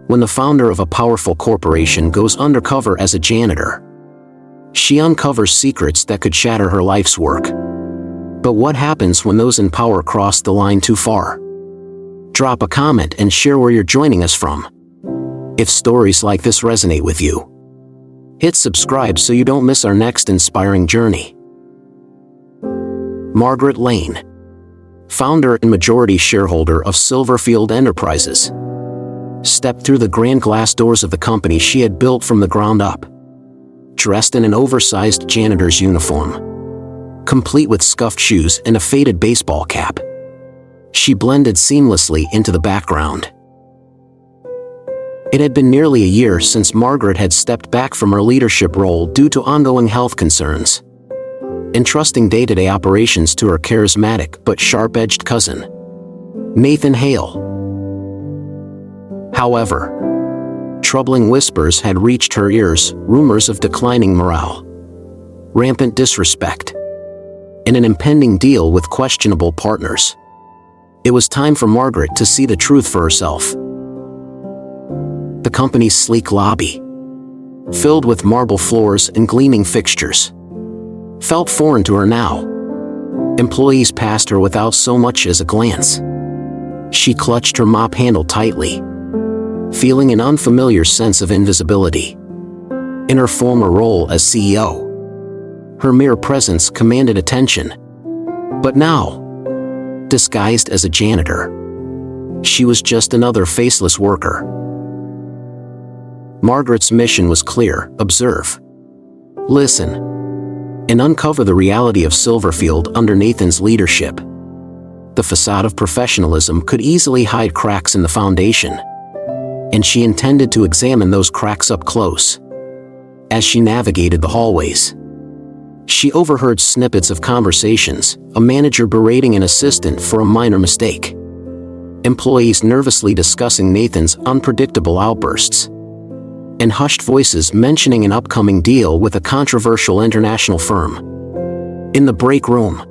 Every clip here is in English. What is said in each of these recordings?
when the founder of a powerful corporation goes undercover as a janitor. She uncovers secrets that could shatter her life's work. But what happens when those in power cross the line too far? Drop a comment and share where you're joining us from. If stories like this resonate with you, hit subscribe so you don't miss our next inspiring journey. Margaret Lane, founder and majority shareholder of Silverfield Enterprises, stepped through the grand glass doors of the company she had built from the ground up. Dressed in an oversized janitor's uniform, complete with scuffed shoes and a faded baseball cap, she blended seamlessly into the background. It had been nearly a year since Margaret had stepped back from her leadership role due to ongoing health concerns, entrusting day-to-day operations to her charismatic but sharp-edged cousin, Nathan Hale. However, troubling whispers had reached her ears, rumors of declining morale, rampant disrespect, and an impending deal with questionable partners. It was time for Margaret to see the truth for herself. The company's sleek lobby, filled with marble floors and gleaming fixtures, felt foreign to her now. Employees passed her without so much as a glance. She clutched her mop handle tightly, feeling an unfamiliar sense of invisibility. In her former role as CEO, her mere presence commanded attention. But now, disguised as a janitor, she was just another faceless worker. Margaret's mission was clear: observe, listen, and uncover the reality of Silverfield under Nathan's leadership. The facade of professionalism could easily hide cracks in the foundation, and she intended to examine those cracks up close. As she navigated the hallways, she overheard snippets of conversations, a manager berating an assistant for a minor mistake, employees nervously discussing Nathan's unpredictable outbursts, and hushed voices mentioning an upcoming deal with a controversial international firm. In the break room,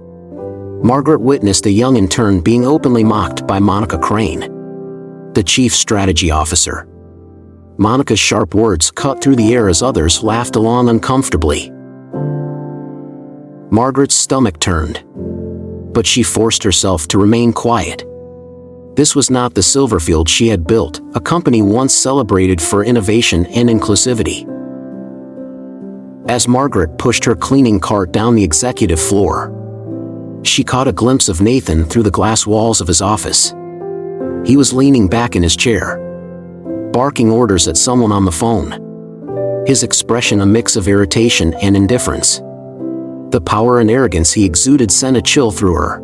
Margaret witnessed a young intern being openly mocked by Monica Crane, the chief strategy officer. Monica's sharp words cut through the air as others laughed along uncomfortably. Margaret's stomach turned, but she forced herself to remain quiet. This was not the Silverfield she had built, a company once celebrated for innovation and inclusivity. As Margaret pushed her cleaning cart down the executive floor, she caught a glimpse of Nathan through the glass walls of his office. He was leaning back in his chair, barking orders at someone on the phone, his expression a mix of irritation and indifference. The power and arrogance he exuded sent a chill through her.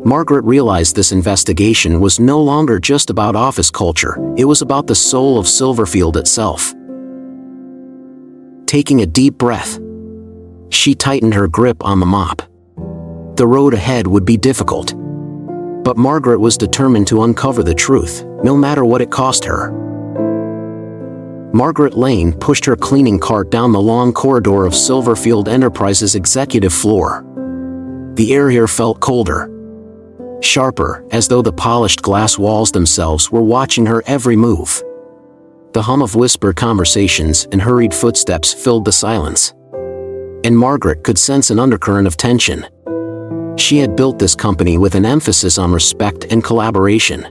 Margaret realized this investigation was no longer just about office culture, it was about the soul of Silverfield itself. Taking a deep breath, she tightened her grip on the mop. The road ahead would be difficult, but Margaret was determined to uncover the truth, no matter what it cost her. Margaret Lane pushed her cleaning cart down the long corridor of Silverfield Enterprises' executive floor. The air here felt colder, sharper, as though the polished glass walls themselves were watching her every move. The hum of whispered conversations and hurried footsteps filled the silence, and Margaret could sense an undercurrent of tension. She had built this company with an emphasis on respect and collaboration,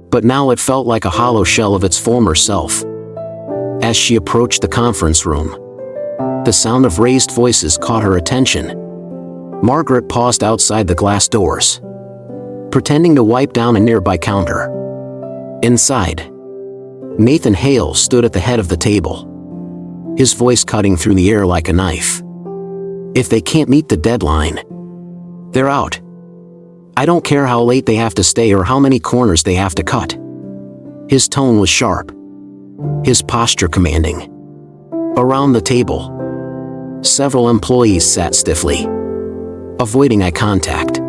but now it felt like a hollow shell of its former self. As she approached the conference room, the sound of raised voices caught her attention. Margaret paused outside the glass doors, pretending to wipe down a nearby counter. Inside, Nathan Hale stood at the head of the table, his voice cutting through the air like a knife. If they can't meet the deadline, they're out. I don't care how late they have to stay or how many corners they have to cut. His tone was sharp, his posture commanding. Around the table, several employees sat stiffly, avoiding eye contact.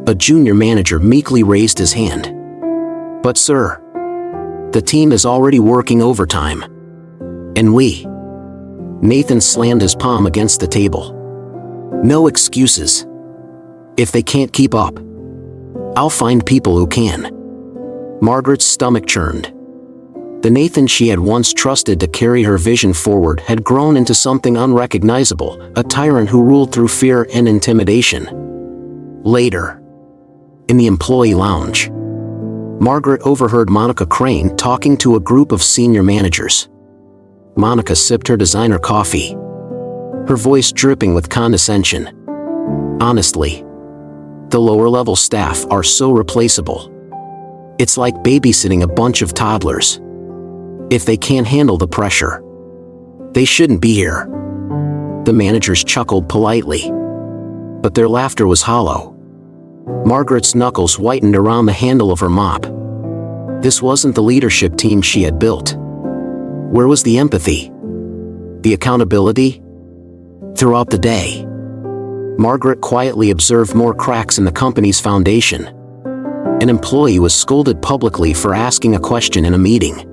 A junior manager meekly raised his hand. "But sir, the team is already working overtime. And we..." Nathan slammed his palm against the table. "No excuses. If they can't keep up, I'll find people who can." Margaret's stomach churned. The Nathan she had once trusted to carry her vision forward had grown into something unrecognizable, a tyrant who ruled through fear and intimidation. Later, in the employee lounge, Margaret overheard Monica Crane talking to a group of senior managers. Monica sipped her designer coffee, her voice dripping with condescension. Honestly, the lower-level staff are so replaceable. It's like babysitting a bunch of toddlers. If they can't handle the pressure, they shouldn't be here. The managers chuckled politely, but their laughter was hollow. Margaret's knuckles whitened around the handle of her mop. This wasn't the leadership team she had built. Where was the empathy? The accountability? Throughout the day, Margaret quietly observed more cracks in the company's foundation. An employee was scolded publicly for asking a question in a meeting.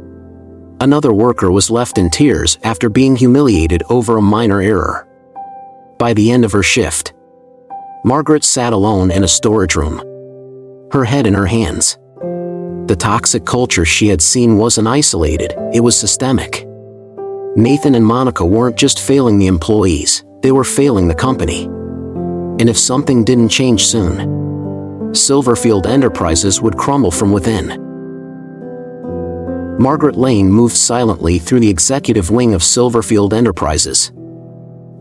Another worker was left in tears after being humiliated over a minor error. By the end of her shift, Margaret sat alone in a storage room, her head in her hands. The toxic culture she had seen wasn't isolated, it was systemic. Nathan and Monica weren't just failing the employees, they were failing the company. And if something didn't change soon, Silverfield Enterprises would crumble from within. Margaret Lane moved silently through the executive wing of Silverfield Enterprises,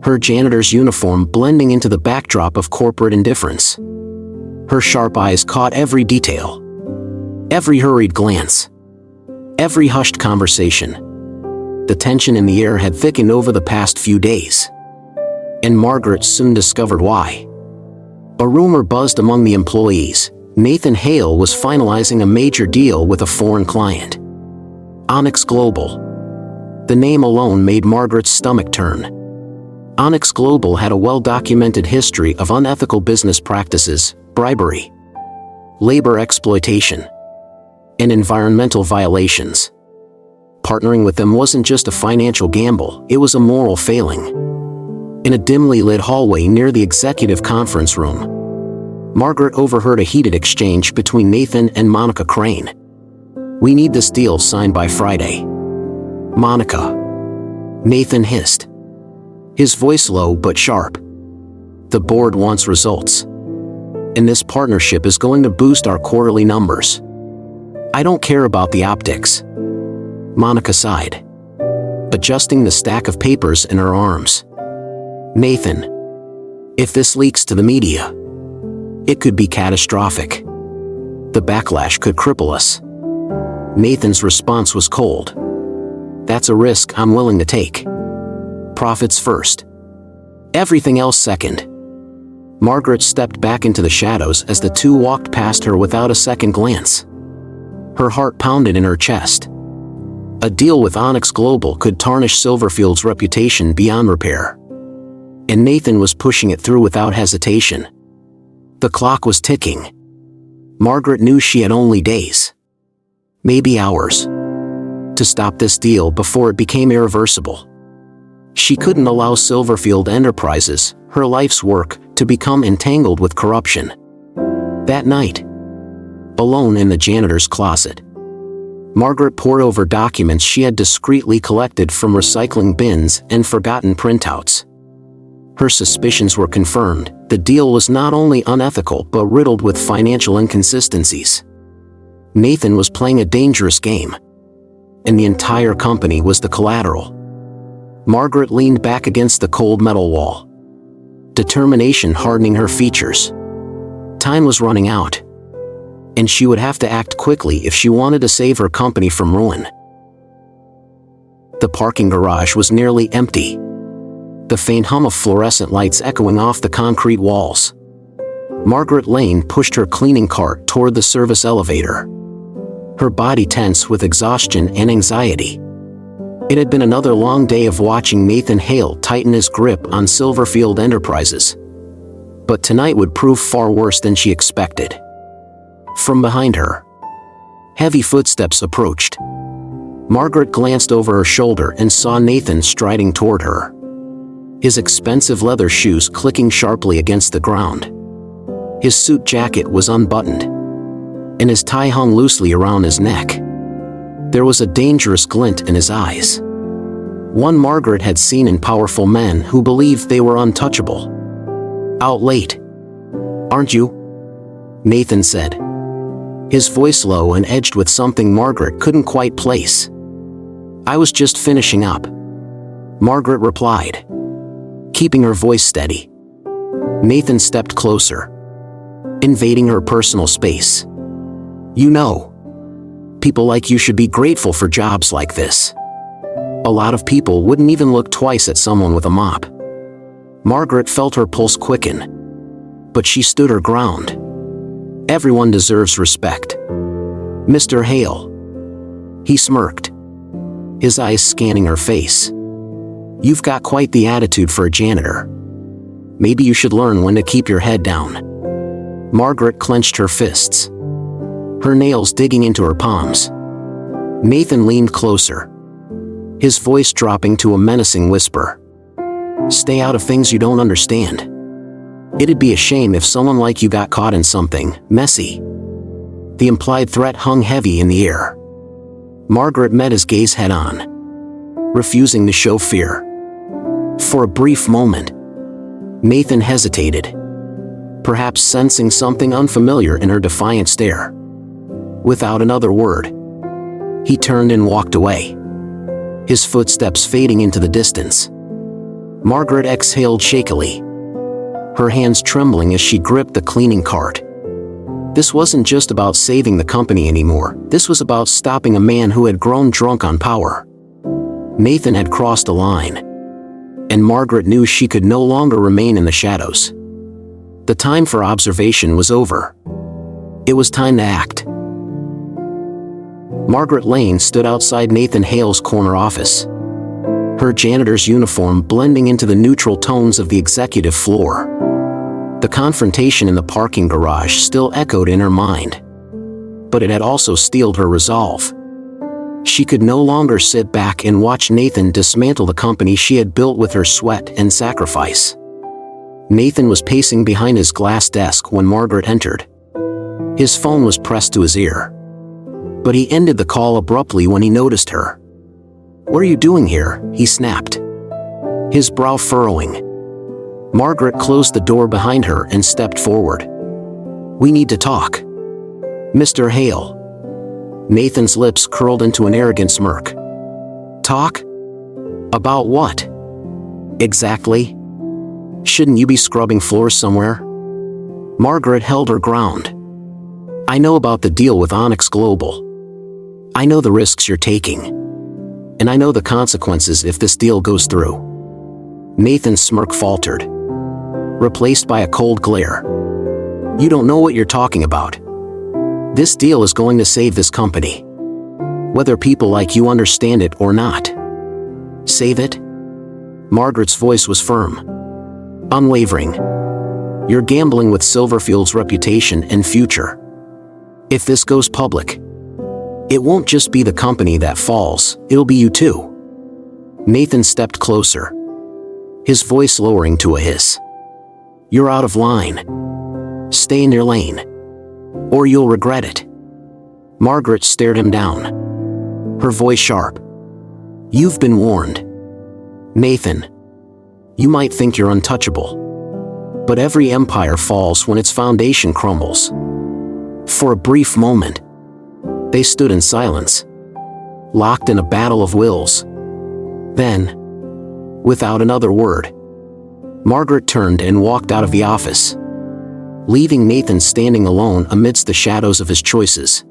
her janitor's uniform blending into the backdrop of corporate indifference. Her sharp eyes caught every detail, every hurried glance, every hushed conversation. The tension in the air had thickened over the past few days, and Margaret soon discovered why. A rumor buzzed among the employees. Nathan Hale was finalizing a major deal with a foreign client, Onyx Global. The name alone made Margaret's stomach turn. Onyx Global had a well-documented history of unethical business practices, bribery, labor exploitation, and environmental violations. Partnering with them wasn't just a financial gamble, it was a moral failing. In a dimly lit hallway near the executive conference room, Margaret overheard a heated exchange between Nathan and Monica Crane. "We need this deal signed by Friday." "Monica," Nathan hissed, his voice low but sharp. "The board wants results, and this partnership is going to boost our quarterly numbers. I don't care about the optics." Monica sighed, adjusting the stack of papers in her arms. "Nathan, if this leaks to the media, it could be catastrophic. The backlash could cripple us." Nathan's response was cold. "That's a risk I'm willing to take. Profits first. Everything else second." Margaret stepped back into the shadows as the two walked past her without a second glance. Her heart pounded in her chest. A deal with Onyx Global could tarnish Silverfield's reputation beyond repair, and Nathan was pushing it through without hesitation. The clock was ticking. Margaret knew she had only days, maybe hours, to stop this deal before it became irreversible. She couldn't allow Silverfield Enterprises, her life's work, to become entangled with corruption. That night, alone in the janitor's closet, Margaret pored over documents she had discreetly collected from recycling bins and forgotten printouts. Her suspicions were confirmed. The deal was not only unethical but riddled with financial inconsistencies. Nathan was playing a dangerous game, and the entire company was the collateral. Margaret leaned back against the cold metal wall, determination hardening her features. Time was running out, and she would have to act quickly if she wanted to save her company from ruin. The parking garage was nearly empty, the faint hum of fluorescent lights echoing off the concrete walls. Margaret Lane pushed her cleaning cart toward the service elevator, her body tense with exhaustion and anxiety. It had been another long day of watching Nathan Hale tighten his grip on Silverfield Enterprises, but tonight would prove far worse than she expected. From behind her, heavy footsteps approached. Margaret glanced over her shoulder and saw Nathan striding toward her, his expensive leather shoes clicking sharply against the ground. His suit jacket was unbuttoned, and his tie hung loosely around his neck. There was a dangerous glint in his eyes. One Margaret had seen in powerful men who believed they were untouchable. "Out late, aren't you?" Nathan said, his voice low and edged with something Margaret couldn't quite place. "I was just finishing up," Margaret replied, keeping her voice steady. Nathan stepped closer, invading her personal space. "You know, people like you should be grateful for jobs like this. A lot of people wouldn't even look twice at someone with a mop." Margaret felt her pulse quicken, but she stood her ground. "Everyone deserves respect, Mr. Hale." He smirked, his eyes scanning her face. "You've got quite the attitude for a janitor. Maybe you should learn when to keep your head down." Margaret clenched her fists, her nails digging into her palms. Nathan leaned closer, his voice dropping to a menacing whisper. "Stay out of things you don't understand. It'd be a shame if someone like you got caught in something messy." The implied threat hung heavy in the air. Margaret met his gaze head-on, refusing to show fear. For a brief moment, Nathan hesitated, perhaps sensing something unfamiliar in her defiant stare. Without another word, he turned and walked away, his footsteps fading into the distance. Margaret exhaled shakily, her hands trembling as she gripped the cleaning cart. This wasn't just about saving the company anymore. This was about stopping a man who had grown drunk on power. Nathan had crossed a line, and Margaret knew she could no longer remain in the shadows. The time for observation was over. It was time to act. Margaret Lane stood outside Nathan Hale's corner office, her janitor's uniform blending into the neutral tones of the executive floor. The confrontation in the parking garage still echoed in her mind, but it had also steeled her resolve. She could no longer sit back and watch Nathan dismantle the company she had built with her sweat and sacrifice. Nathan was pacing behind his glass desk when Margaret entered. His phone was pressed to his ear, but he ended the call abruptly when he noticed her. "What are you doing here?" he snapped, his brow furrowing. Margaret closed the door behind her and stepped forward. "We need to talk, Mr. Hale." Nathan's lips curled into an arrogant smirk. "Talk? About what? Exactly? Shouldn't you be scrubbing floors somewhere?" Margaret held her ground. "I know about the deal with Onyx Global. I know the risks you're taking, and I know the consequences if this deal goes through." Nathan's smirk faltered, replaced by a cold glare. "You don't know what you're talking about. This deal is going to save this company, whether people like you understand it or not." "Save it?" Margaret's voice was firm, unwavering. "You're gambling with Silverfield's reputation and future. If this goes public, it won't just be the company that falls, it'll be you too." Nathan stepped closer, his voice lowering to a hiss. "You're out of line. Stay in your lane, or you'll regret it." Margaret stared him down, her voice sharp. "You've been warned, Nathan. You might think you're untouchable, but every empire falls when its foundation crumbles." For a brief moment, they stood in silence, locked in a battle of wills. Then, without another word, Margaret turned and walked out of the office, leaving Nathan standing alone amidst the shadows of his choices.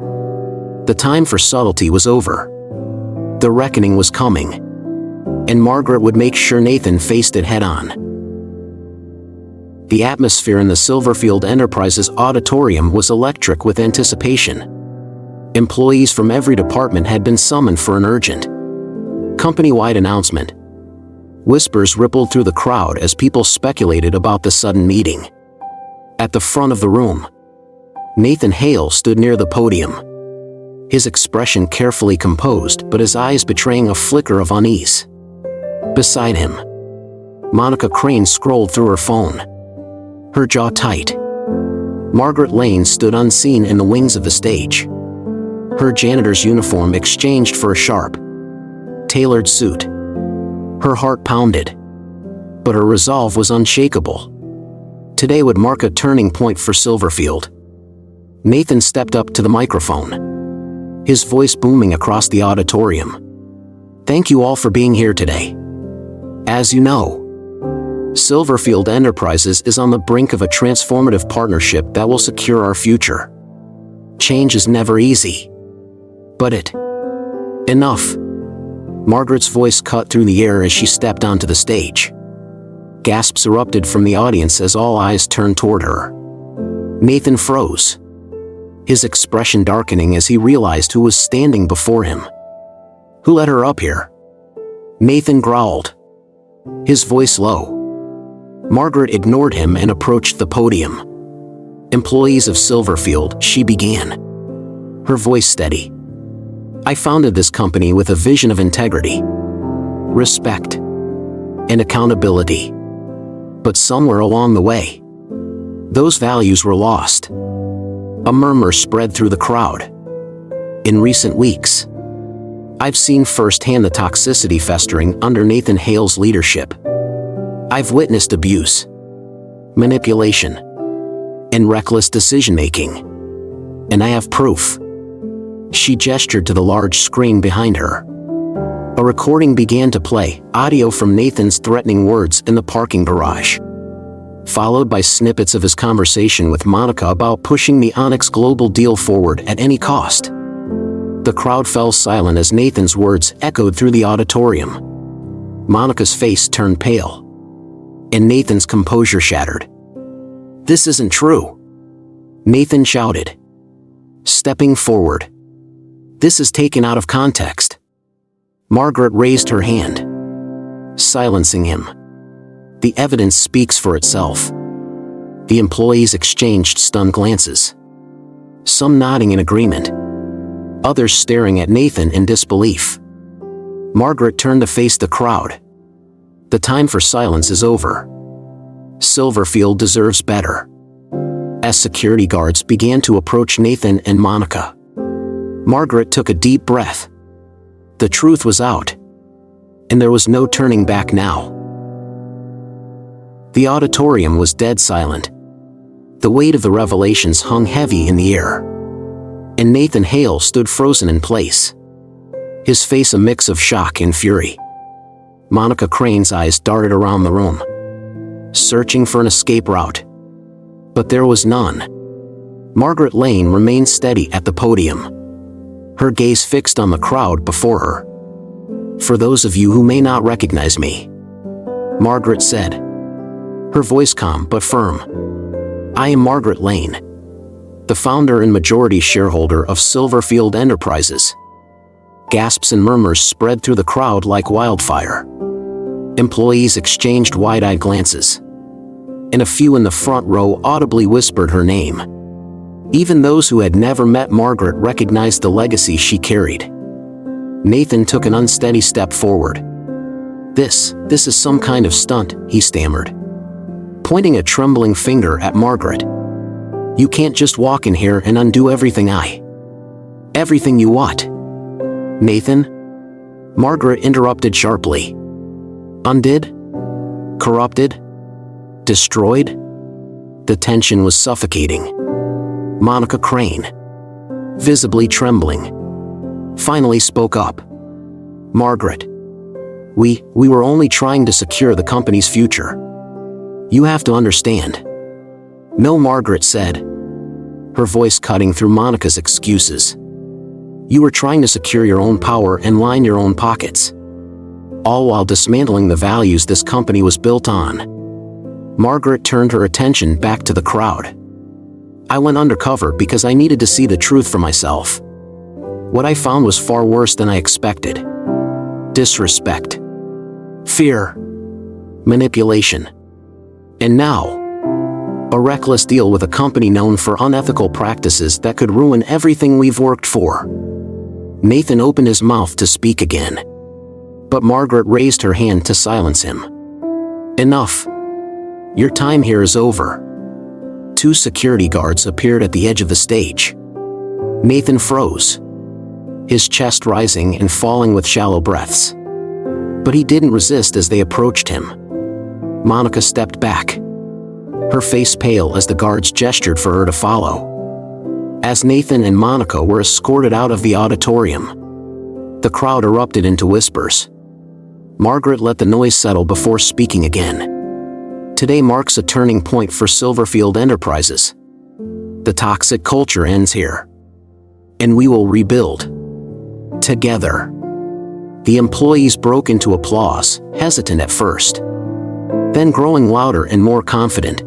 The time for subtlety was over. The reckoning was coming, and Margaret would make sure Nathan faced it head-on. The atmosphere in the Silverfield Enterprises auditorium was electric with anticipation. Employees from every department had been summoned for an urgent, company-wide announcement. Whispers rippled through the crowd as people speculated about the sudden meeting. At the front of the room, Nathan Hale stood near the podium, his expression carefully composed but his eyes betraying a flicker of unease. Beside him, Monica Crane scrolled through her phone, her jaw tight. Margaret Lane stood unseen in the wings of the stage, her janitor's uniform exchanged for a sharp, tailored suit. Her heart pounded, but her resolve was unshakable. Today would mark a turning point for Silverfield. Nathan stepped up to the microphone, his voice booming across the auditorium. Thank you all for being here today. As you know, Silverfield Enterprises is on the brink of a transformative partnership that will secure our future. Change is never easy. But Enough. Margaret's voice cut through the air as she stepped onto the stage. Gasps erupted from the audience as all eyes turned toward her. Nathan froze, his expression darkening as he realized who was standing before him. Who let her up here? Nathan growled, his voice low. Margaret ignored him and approached the podium. Employees of Silverfield, she began, her voice steady. I founded this company with a vision of integrity, respect, and accountability. But somewhere along the way, those values were lost. A murmur spread through the crowd. In recent weeks, I've seen firsthand the toxicity festering under Nathan Hale's leadership. I've witnessed abuse, manipulation, and reckless decision-making. And I have proof. She gestured to the large screen behind her. A recording began to play, audio from Nathan's threatening words in the parking garage, followed by snippets of his conversation with Monica about pushing the Onyx Global deal forward at any cost. The crowd fell silent as Nathan's words echoed through the auditorium. Monica's face turned pale, and Nathan's composure shattered. This isn't true, Nathan shouted, stepping forward. This is taken out of context. Margaret raised her hand, silencing him. The evidence speaks for itself. The employees exchanged stunned glances, some nodding in agreement, others staring at Nathan in disbelief. Margaret turned to face the crowd. The time for silence is over. Silverfield deserves better. As security guards began to approach Nathan and Monica, Margaret took a deep breath. The truth was out, and there was no turning back now. The auditorium was dead silent. The weight of the revelations hung heavy in the air, and Nathan Hale stood frozen in place, his face a mix of shock and fury. Monica Crane's eyes darted around the room, searching for an escape route. But there was none. Margaret Lane remained steady at the podium, her gaze fixed on the crowd before her. For those of you who may not recognize me, Margaret said, her voice calm but firm. I am Margaret Lane, the founder and majority shareholder of Silverfield Enterprises. Gasps and murmurs spread through the crowd like wildfire. Employees exchanged wide-eyed glances, and a few in the front row audibly whispered her name. Even those who had never met Margaret recognized the legacy she carried. Nathan took an unsteady step forward. This is some kind of stunt, he stammered, pointing a trembling finger at Margaret. You can't just walk in here and undo everything Everything you what? Nathan? Margaret interrupted sharply. Undid? Corrupted? Destroyed? The tension was suffocating. Monica Crane, visibly trembling, finally spoke up. Margaret, we were only trying to secure the company's future. You have to understand. No, Margaret said, her voice cutting through Monica's excuses. You were trying to secure your own power and line your own pockets, all while dismantling the values this company was built on. Margaret turned her attention back to the crowd. I went undercover because I needed to see the truth for myself. What I found was far worse than I expected. Disrespect, fear, manipulation, and now, a reckless deal with a company known for unethical practices that could ruin everything we've worked for. Nathan opened his mouth to speak again, but Margaret raised her hand to silence him. Enough. Your time here is over. Two security guards appeared at the edge of the stage. Nathan froze, his chest rising and falling with shallow breaths. But he didn't resist as they approached him. Monica stepped back, her face pale as the guards gestured for her to follow. As Nathan and Monica were escorted out of the auditorium, the crowd erupted into whispers. Margaret let the noise settle before speaking again. Today marks a turning point for Silverfield Enterprises. The toxic culture ends here, and we will rebuild together. The employees broke into applause, hesitant at first, then growing louder and more confident.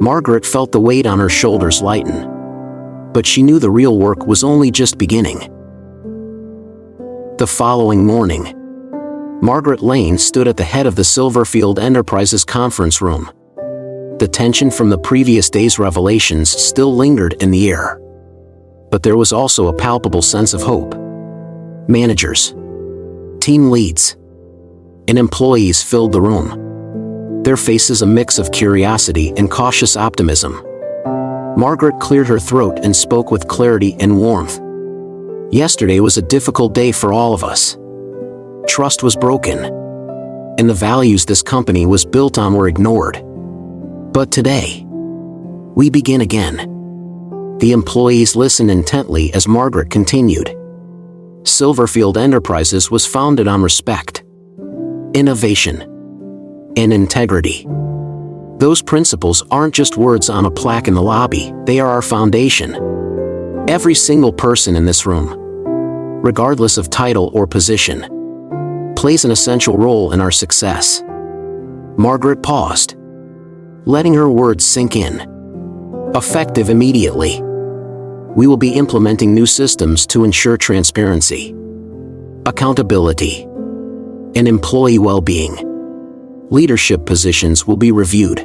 Margaret felt the weight on her shoulders lighten, but she knew the real work was only just beginning. The following morning, Margaret Lane stood at the head of the Silverfield Enterprises conference room. The tension from the previous day's revelations still lingered in the air. But there was also a palpable sense of hope. Managers, team leads, and employees filled the room, their faces a mix of curiosity and cautious optimism. Margaret cleared her throat and spoke with clarity and warmth. Yesterday was a difficult day for all of us. Trust was broken, and the values this company was built on were ignored. But today, we begin again. The employees listened intently as Margaret continued. Silverfield Enterprises was founded on respect, innovation, and integrity. Those principles aren't just words on a plaque in the lobby, they are our foundation. Every single person in this room, regardless of title or position, plays an essential role in our success. Margaret paused, letting her words sink in. Effective immediately, we will be implementing new systems to ensure transparency, accountability, and employee well-being. Leadership positions will be reviewed,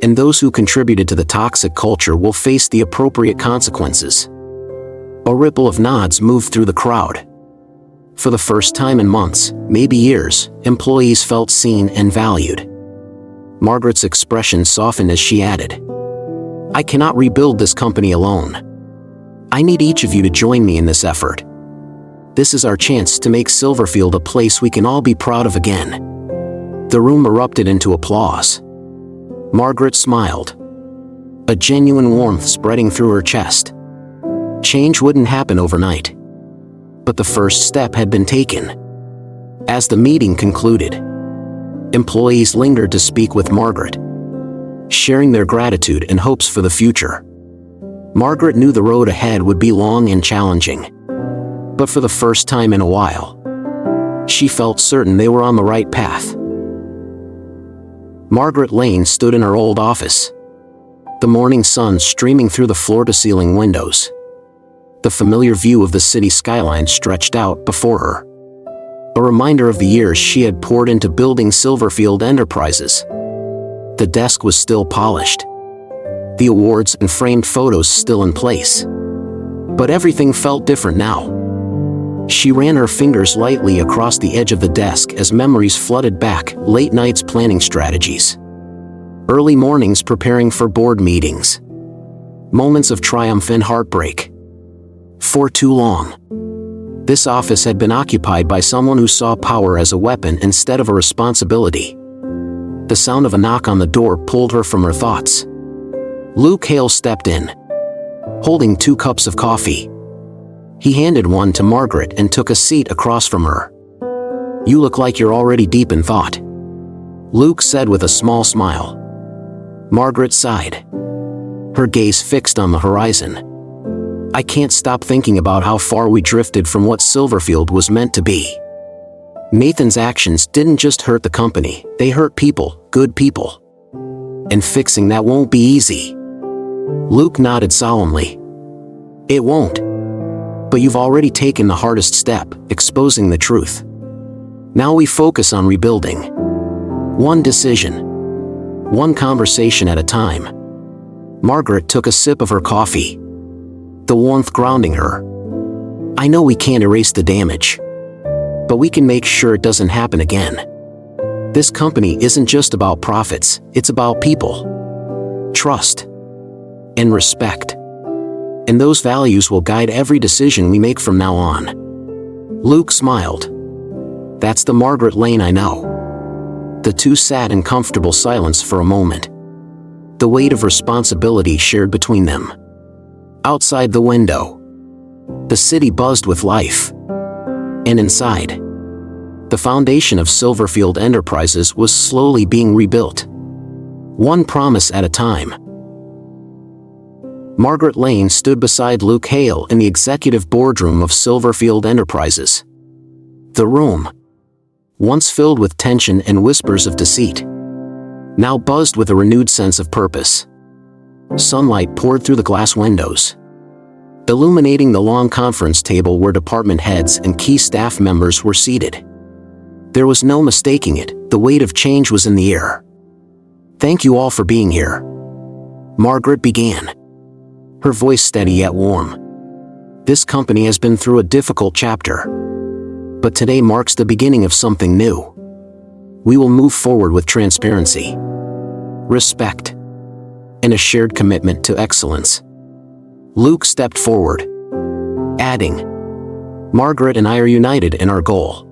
and those who contributed to the toxic culture will face the appropriate consequences. A ripple of nods moved through the crowd. For the first time in months, maybe years, employees felt seen and valued. Margaret's expression softened as she added, "I cannot rebuild this company alone. I need each of you to join me in this effort. This is our chance to make Silverfield a place we can all be proud of again." The room erupted into applause. Margaret smiled, a genuine warmth spreading through her chest. Change wouldn't happen overnight, but the first step had been taken. As the meeting concluded, employees lingered to speak with Margaret, sharing their gratitude and hopes for the future. Margaret knew the road ahead would be long and challenging, but for the first time in a while, she felt certain they were on the right path. Margaret Lane stood in her old office, the morning sun streaming through the floor-to-ceiling windows. The familiar view of the city skyline stretched out before her, a reminder of the years she had poured into building Silverfield Enterprises. The desk was still polished, the awards and framed photos still in place. But everything felt different now. She ran her fingers lightly across the edge of the desk as memories flooded back, late nights planning strategies, early mornings preparing for board meetings, moments of triumph and heartbreak. For too long, this office had been occupied by someone who saw power as a weapon instead of a responsibility. The sound of a knock on the door pulled her from her thoughts. Luke Hale stepped in, holding 2 cups of coffee. He handed one to Margaret and took a seat across from her. "You look like you're already deep in thought," Luke said with a small smile. Margaret sighed, her gaze fixed on the horizon. "I can't stop thinking about how far we drifted from what Silverfield was meant to be. Nathan's actions didn't just hurt the company, they hurt people, good people. And fixing that won't be easy." Luke nodded solemnly. "It won't. But you've already taken the hardest step, exposing the truth. Now we focus on rebuilding. One decision, one conversation at a time." Margaret took a sip of her coffee, the warmth grounding her. "I know we can't erase the damage, but we can make sure it doesn't happen again. This company isn't just about profits, it's about people, trust, and respect. And those values will guide every decision we make from now on. Luke smiled. That's the Margaret Lane I know. The two sat in comfortable silence for a moment. The weight of responsibility shared between them. Outside the window, the city buzzed with life. And inside, the foundation of Silverfield Enterprises was slowly being rebuilt. One promise at a time. Margaret Lane stood beside Luke Hale in the executive boardroom of Silverfield Enterprises. The room, once filled with tension and whispers of deceit, now buzzed with a renewed sense of purpose. Sunlight poured through the glass windows, illuminating the long conference table where department heads and key staff members were seated. There was no mistaking it, the weight of change was in the air. "Thank you all for being here," Margaret began, her voice steady yet warm. "This company has been through a difficult chapter, but today marks the beginning of something new. We will move forward with transparency, respect, and a shared commitment to excellence." Luke stepped forward, adding, "Margaret and I are united in our goal.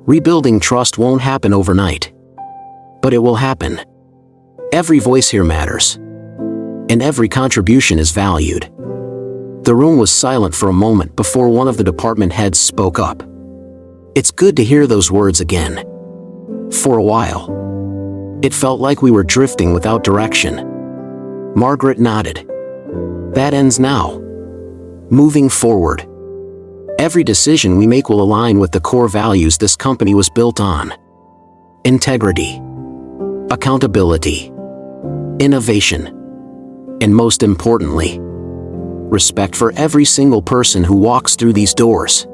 Rebuilding trust won't happen overnight, but it will happen. Every voice here matters, and every contribution is valued." The room was silent for a moment before one of the department heads spoke up. "It's good to hear those words again. For a while, it felt like we were drifting without direction." Margaret nodded. "That ends now. Moving forward, every decision we make will align with the core values this company was built on: integrity, accountability, innovation, and most importantly, respect for every single person who walks through these doors."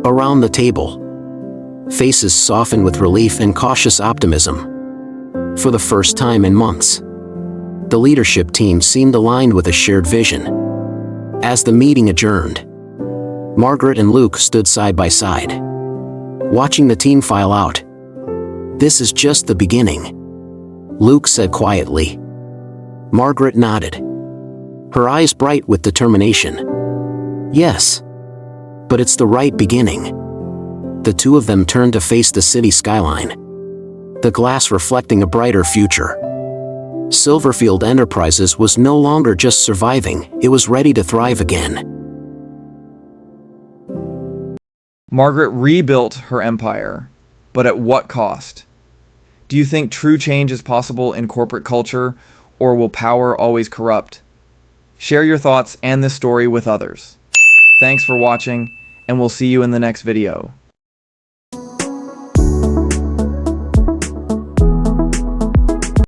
Around the table, faces softened with relief and cautious optimism. For the first time in months, the leadership team seemed aligned with a shared vision. As the meeting adjourned, Margaret and Luke stood side by side, watching the team file out. "This is just the beginning," Luke said quietly. Margaret nodded, her eyes bright with determination. "Yes, but it's the right beginning." The two of them turned to face the city skyline, the glass reflecting a brighter future. Silverfield Enterprises was no longer just surviving, it was ready to thrive again. Margaret rebuilt her empire, but at what cost? Do you think true change is possible in corporate culture, or will power always corrupt? Share your thoughts and this story with others. Thanks for watching, and we'll see you in the next video.